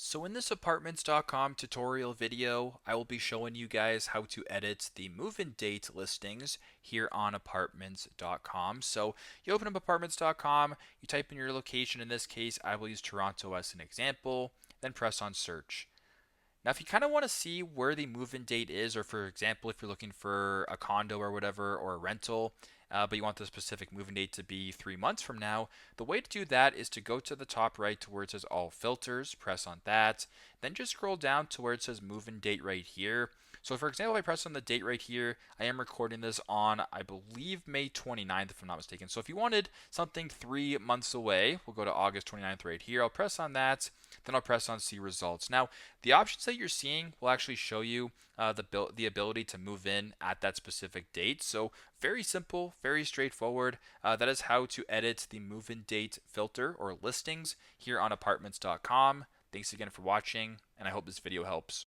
So in this apartments.com tutorial video, I will be showing you guys how to edit the move-in date listings here on apartments.com. So you open up apartments.com, you type in your location. In this case, I will use Toronto as an example, then press on search. Now, if you kind of want to see where the move-in date is, or for example, if you're looking for a condo or whatever, or a rental, but you want the specific move-in date to be 3 months from now, the way to do that is to go to the top right to where it says All Filters, press on that, then just scroll down to where it says Move-in Date right here. So, for example, if I press on the date right here, I am recording this on, I believe, May 29th, if I'm not mistaken. So, if you wanted something 3 months away, we'll go to August 29th right here. I'll press on that, then I'll press on See Results. Now, the options that you're seeing will actually show you the ability to move in at that specific date. So very simple, very straightforward. That is how to edit the move-in date filter or listings here on apartments.com. Thanks again for watching, and I hope this video helps.